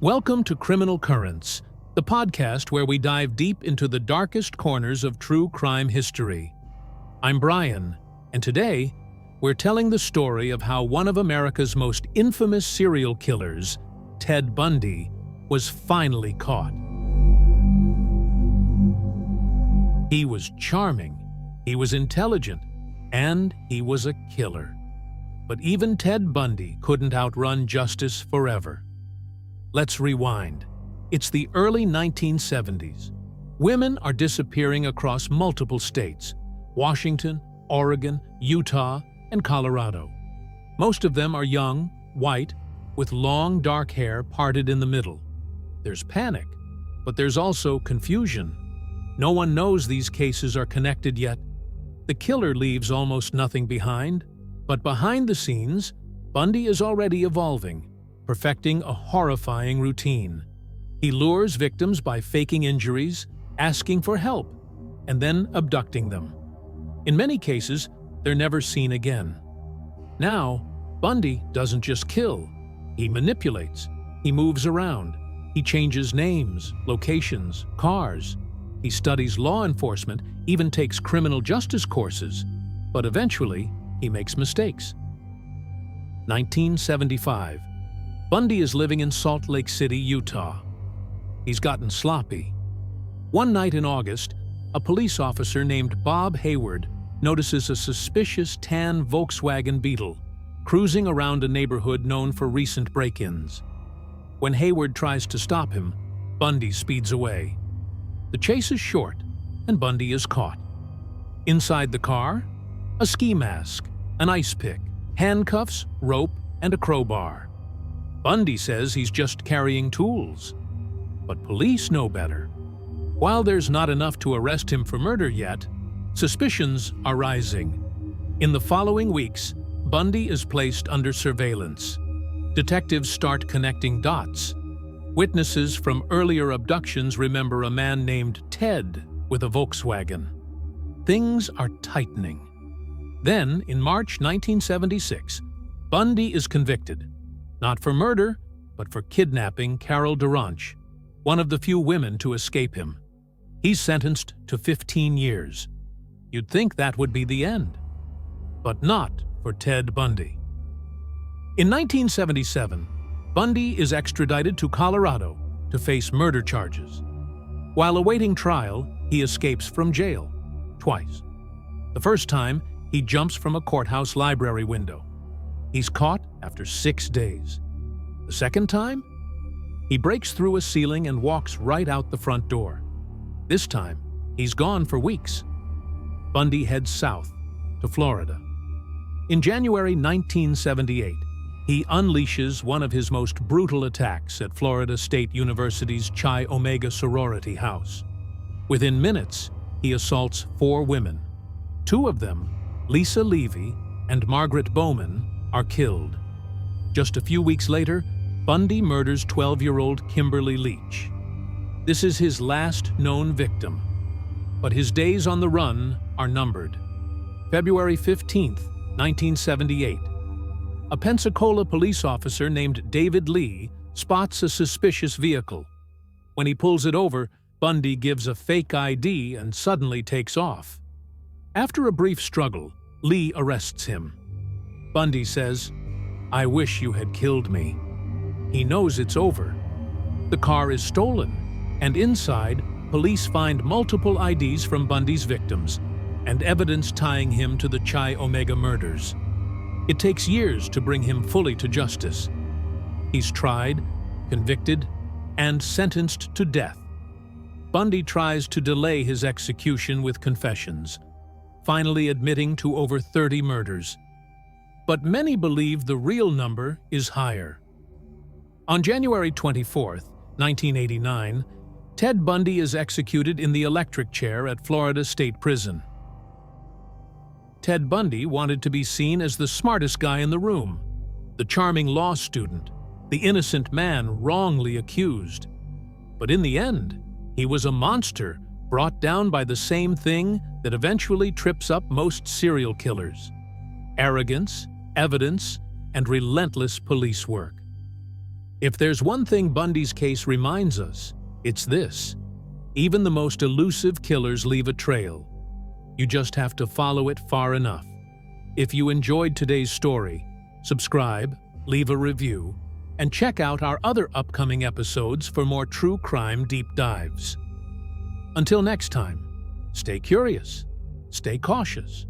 Welcome to Criminal Currents, the podcast where we dive deep into the darkest corners of true crime history. I'm Brian, and today we're telling the story of how one of America's most infamous serial killers, Ted Bundy, was finally caught. He was charming, he was intelligent, and he was a killer. But even Ted Bundy couldn't outrun justice forever. Let's rewind. It's the early 1970s. Women are disappearing across multiple states: Washington, Oregon, Utah, and Colorado. Most of them are young, white, with long dark hair parted in the middle. There's panic, but there's also confusion. No one knows these cases are connected yet. The killer leaves almost nothing behind, but behind the scenes, Bundy is already evolving, perfecting a horrifying routine. He lures victims by faking injuries, asking for help, and then abducting them. In many cases, they're never seen again. Now, Bundy doesn't just kill. He manipulates. He moves around. He changes names, locations, cars. He studies law enforcement, even takes criminal justice courses. But eventually, he makes mistakes. 1975. Bundy is living in Salt Lake City, Utah. He's gotten sloppy. One night in August, a police officer named Bob Hayward notices a suspicious tan Volkswagen Beetle cruising around a neighborhood known for recent break-ins. When Hayward tries to stop him, Bundy speeds away. The chase is short, and Bundy is caught. Inside the car, a ski mask, an ice pick, handcuffs, rope, and a crowbar. Bundy says he's just carrying tools. But police know better. While there's not enough to arrest him for murder yet, suspicions are rising. In the following weeks, Bundy is placed under surveillance. Detectives start connecting dots. Witnesses from earlier abductions remember a man named Ted with a Volkswagen. Things are tightening. Then, in March 1976, Bundy is convicted. Not for murder, but for kidnapping Carol Duranch, one of the few women to escape him. He's sentenced to 15 years. You'd think that would be the end. But not for Ted Bundy. In 1977, Bundy is extradited to Colorado to face murder charges. While awaiting trial, he escapes from jail twice. The first time, he jumps from a courthouse library window. He's caught after 6 days. The second time, he breaks through a ceiling and walks right out the front door. This time, he's gone for weeks. Bundy heads south to Florida. In January 1978, he unleashes one of his most brutal attacks at Florida State University's Chi Omega sorority house. Within minutes, he assaults 4 women. 2 of them, Lisa Levy and Margaret Bowman, are killed. Just a few weeks later, Bundy murders 12-year-old Kimberly Leach. This is his last known victim, but his days on the run are numbered. February 15, 1978. A Pensacola police officer named David Lee spots a suspicious vehicle. When he pulls it over, Bundy gives a fake ID and suddenly takes off. After a brief struggle, Lee arrests him. Bundy says, "I wish you had killed me." He knows it's over. The car is stolen, and inside, police find multiple IDs from Bundy's victims and evidence tying him to the Chi Omega murders. It takes years to bring him fully to justice. He's tried, convicted, and sentenced to death. Bundy tries to delay his execution with confessions, finally admitting to over 30 murders. But many believe the real number is higher. On January 24, 1989, Ted Bundy is executed in the electric chair at Florida State Prison. Ted Bundy wanted to be seen as the smartest guy in the room, the charming law student, the innocent man wrongly accused. But in the end, he was a monster brought down by the same thing that eventually trips up most serial killers: arrogance, evidence, and relentless police work. If there's one thing Bundy's case reminds us, it's this: even the most elusive killers leave a trail. You just have to follow it far enough. If you enjoyed today's story, subscribe, leave a review, and check out our other upcoming episodes for more true crime deep dives. Until next time, stay curious, stay cautious,